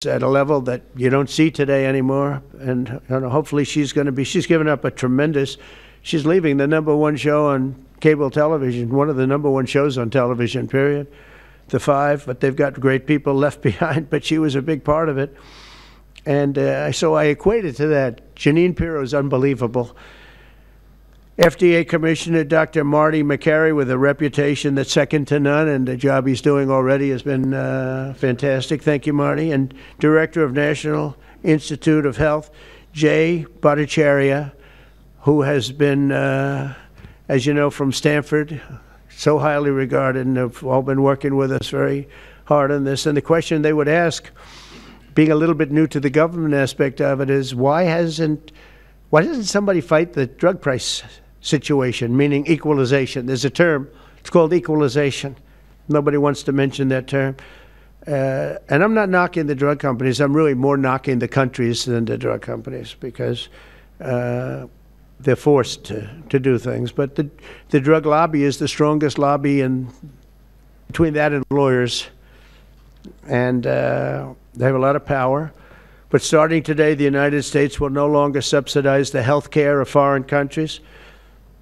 at a level that you don't see today anymore. And hopefully she's given up a tremendous, she's leaving the #1 show on cable television, one of the #1 shows on television, period. The Five, but they've got great people left behind, but she was a big part of it. And so I equated to that. Jeanine Pirro is unbelievable. FDA Commissioner Dr. Marty McCary, with a reputation that's second to none, and the job he's doing already has been fantastic. Thank you, Marty. And Director of National Institute of Health, Jay Bhattacharya, who has been, as you know, from Stanford, so highly regarded, and have all been working with us very hard on this. And the question they would ask, being a little bit new to the government aspect of it, is why doesn't somebody fight the drug price situation, meaning equalization? There's a term, it's called equalization. Nobody wants to mention that term. And I'm not knocking the drug companies. I'm really more knocking the countries than the drug companies, because they're forced to do things. But the drug lobby is the strongest lobby between that and lawyers. And they have a lot of power. But starting today, the United States will no longer subsidize the health care of foreign countries,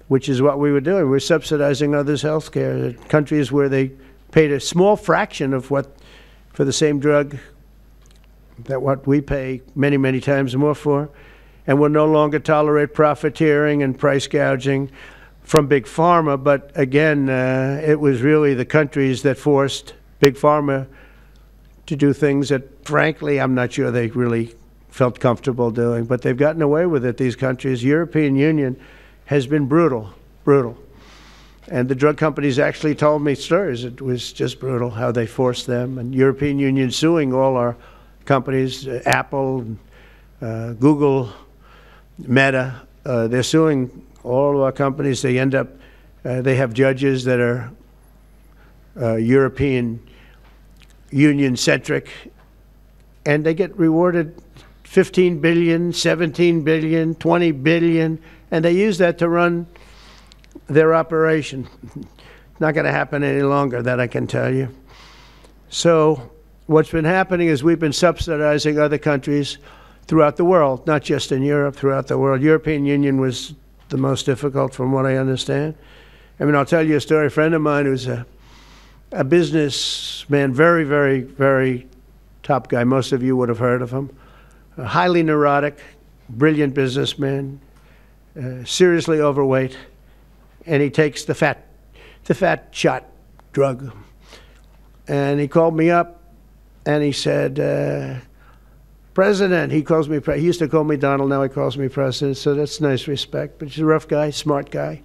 which is what we were doing. We're subsidizing others' health care. Countries where they paid a small fraction of what, for the same drug, that what we pay many, many times more for. And we'll no longer tolerate profiteering and price gouging from Big Pharma. But again, it was really the countries that forced Big Pharma to do things that, frankly, I'm not sure they really felt comfortable doing. But they've gotten away with it, these countries. European Union has been brutal. And the drug companies actually told me stories. It was just brutal how they forced them. And European Union suing all our companies, Apple, Google, Meta. They're suing all of our companies. They end up, they have judges that are European Union-centric, and they get rewarded $15 billion, $17 billion, $20 billion, and they use that to run their operation. Not going to happen any longer, that I can tell you. So what's been happening is we've been subsidizing other countries throughout the world, not just in Europe, throughout the world. European Union was the most difficult, from what I understand. I mean, I'll tell you a story. A friend of mine who's a businessman, very, very, very top guy. Most of you would have heard of him. Highly neurotic, brilliant businessman, seriously overweight, and he takes the fat shot drug. And he called me up, and he said, President, he calls me, he used to call me Donald, now he calls me President, so that's nice respect. But he's a rough guy, smart guy,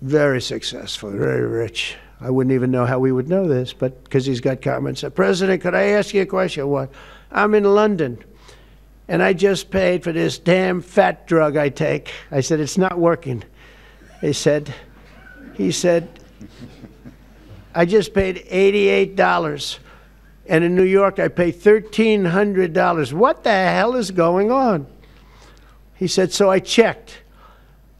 very successful, very rich. I wouldn't even know how we would know this, but because he's got comments. President, could I ask you a question? What? I'm in London, and I just paid for this damn fat drug I take. I said, it's not working. He said, I just paid $88, and in New York I pay $1,300. What the hell is going on? He said, so I checked,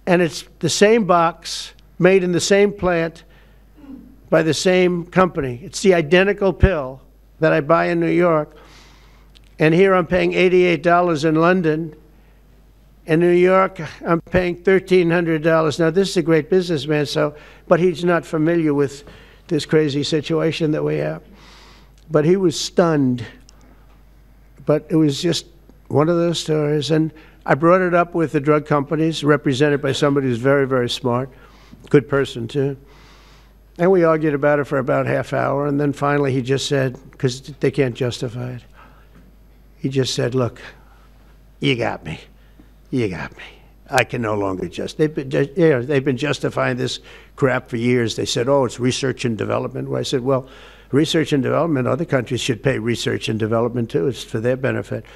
and it's the same box, made in the same plant, by the same company. It's the identical pill that I buy in New York. And here I'm paying $88 in London. In New York, I'm paying $1,300. Now, this is a great businessman, but he's not familiar with this crazy situation that we have. But he was stunned. But it was just one of those stories. And I brought it up with the drug companies, represented by somebody who's very, very smart, good person too. And we argued about it for about half hour, and then finally he just said, because they can't justify it, he just said, look, you got me. You got me. I can no longer they've been justifying this crap for years. They said, oh, it's research and development. Well, I said, well, research and development, other countries should pay research and development too. It's for their benefit.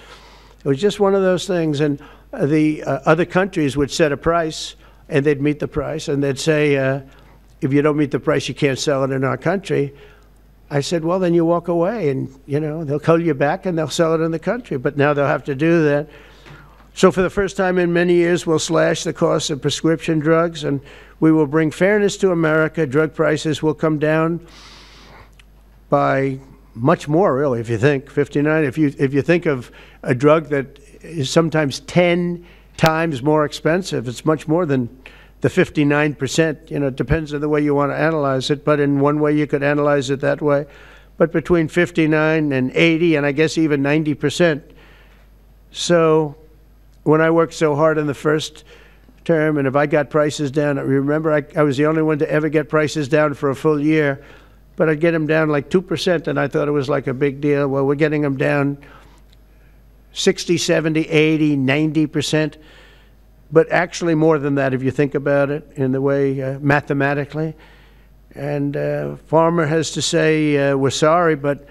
It was just one of those things. And the other countries would set a price, and they'd meet the price, and they'd say, if you don't meet the price, you can't sell it in our country. I said, well, then you walk away, and, they'll call you back, and they'll sell it in the country. But now they'll have to do that. So for the first time in many years, we'll slash the cost of prescription drugs, and we will bring fairness to America. Drug prices will come down by much more, really, if you think 59. If you think of a drug that is sometimes 10 times more expensive, it's much more than the 59%. You know, it depends on the way you want to analyze it, but in one way you could analyze it that way. But between 59 and 80, and I guess even 90%. So when I worked so hard in the first term, and if I got prices down, remember I was the only one to ever get prices down for a full year, but I'd get them down like 2%, and I thought it was like a big deal. Well, we're getting them down 60, 70, 80, 90%, but actually more than that if you think about it in the way mathematically. And Pharma has to say, we're sorry, but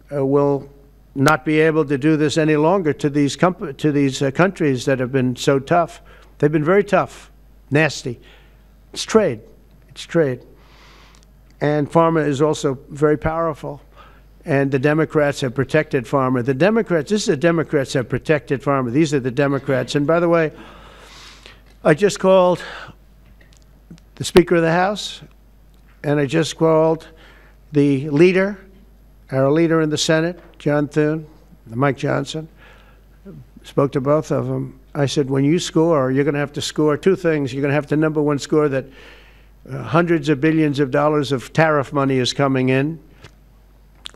we'll not be able to do this any longer to these countries that have been so tough. They've been very tough, nasty. It's trade. It's trade. And Pharma is also very powerful. And the Democrats have protected Pharma. The Democrats, this is the Democrats have protected Pharma. These are the Democrats. And by the way, I just called the Speaker of the House, and I just called the leader, our leader in the Senate, John Thune, Mike Johnson. Spoke to both of them. I said, when you score, you're going to have to score two things. You're going to have to, number one, score that hundreds of billions of dollars of tariff money is coming in.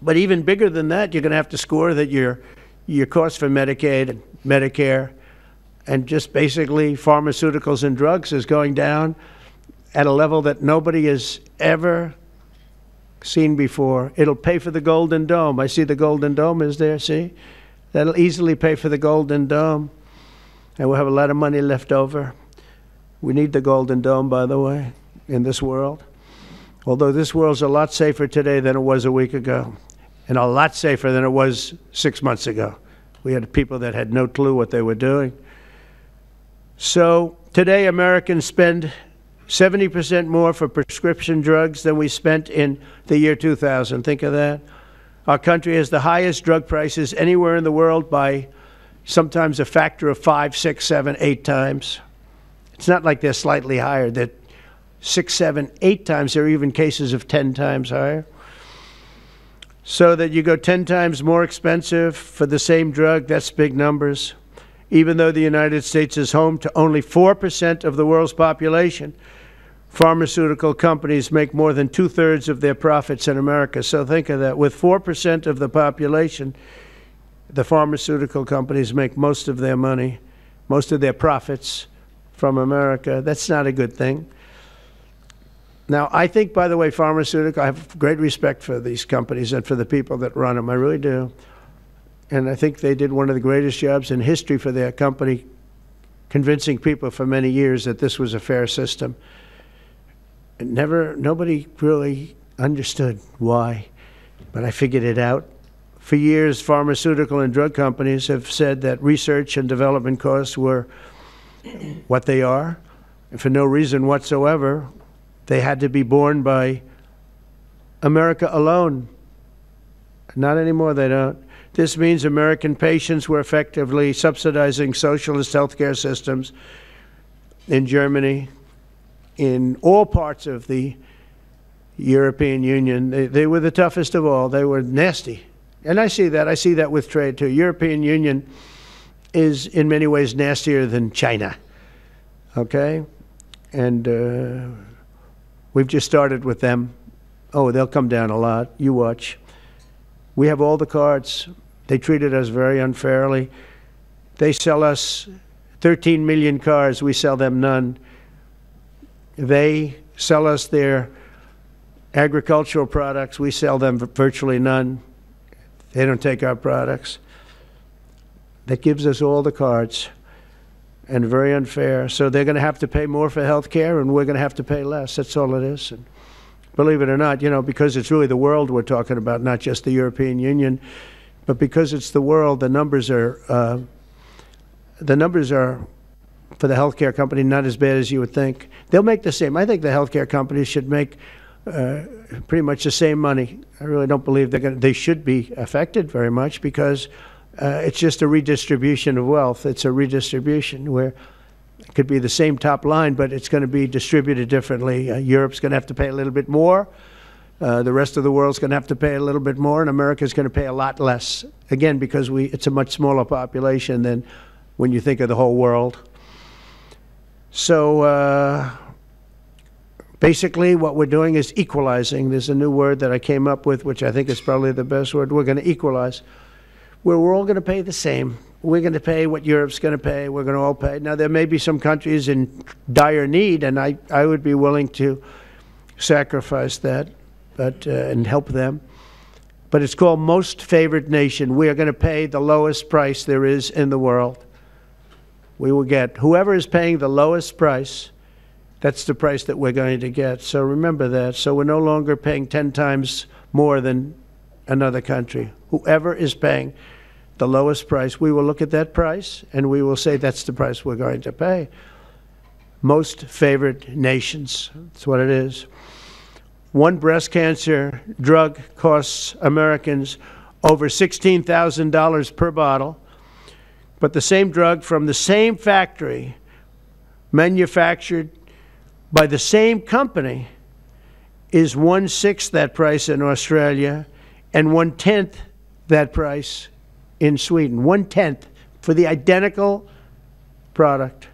But even bigger than that, you're going to have to score that your cost for Medicaid and Medicare and just basically pharmaceuticals and drugs is going down at a level that nobody has ever seen before. It'll pay for the Golden Dome. I see the Golden Dome is there, see? That'll easily pay for the Golden Dome. And we'll have a lot of money left over. We need the Golden Dome, by the way, in this world. Although this world's a lot safer today than it was a week ago, and a lot safer than it was 6 months ago. We had people that had no clue what they were doing. So today Americans spend 70% more for prescription drugs than we spent in the year 2000. Think of that. Our country has the highest drug prices anywhere in the world by sometimes a factor of 5, 6, 7, 8 times. It's not like they're slightly higher. They're 6, 7, 8 times. There are even cases of 10 times higher. So that you go 10 times more expensive for the same drug, that's big numbers. Even though the United States is home to only 4% of the world's population, pharmaceutical companies make more than 2/3 of their profits in America. So think of that. With 4% of the population, the pharmaceutical companies make most of their money, most of their profits from America. That's not a good thing. Now, I think, by the way, I have great respect for these companies and for the people that run them. I really do. And I think they did one of the greatest jobs in history for their company, convincing people for many years that this was a fair system. And nobody really understood why, but I figured it out. For years, pharmaceutical and drug companies have said that research and development costs were what they are, and for no reason whatsoever. They had to be borne by America alone. Not anymore, they don't. This means American patients were effectively subsidizing socialist healthcare systems in Germany, in all parts of the European Union. They were the toughest of all. They were nasty. And I see that. I see that with trade, too. European Union is in many ways nastier than China. Okay? And we've just started with them. Oh, they'll come down a lot. You watch. We have all the cards. They treated us very unfairly. They sell us 13 million cars. We sell them none. They sell us their agricultural products. We sell them virtually none. They don't take our products. That gives us all the cards, and very unfair. So they're going to have to pay more for health care, and we're going to have to pay less. That's all it is. And believe it or not, you know, because it's really the world we're talking about, not just the European Union, but because it's the world, the numbers are for the healthcare company not as bad as you would think. They'll make the same. I think the healthcare companies should make pretty much the same money. I really don't believe they should be affected very much, because it's just a redistribution of wealth. It's a redistribution where it could be the same top line, but it's going to be distributed differently. Europe's going to have to pay a little bit more The rest of the world's going to have to pay a little bit more, and America's going to pay a lot less. Again, because it's a much smaller population than when you think of the whole world. So basically what we're doing is equalizing. There's a new word that I came up with, which I think is probably the best word. We're going to equalize, where we're all going to pay the same. We're going to pay what Europe's going to pay. We're going to all pay. Now, there may be some countries in dire need, and I would be willing to sacrifice that, but and help them. But it's called Most Favored Nation. We are going to pay the lowest price there is in the world. We will get whoever is paying the lowest price. That's the price that we're going to get. So remember that. So we're no longer paying 10 times more than another country. Whoever is paying the lowest price, we will look at that price and we will say that's the price we're going to pay. Most Favored Nations. That's what it is. One breast cancer drug costs Americans over $16,000 per bottle. But the same drug from the same factory, manufactured by the same company, is 1/6 that price in Australia and 1/10 that price in Sweden. 1/10 for the identical product.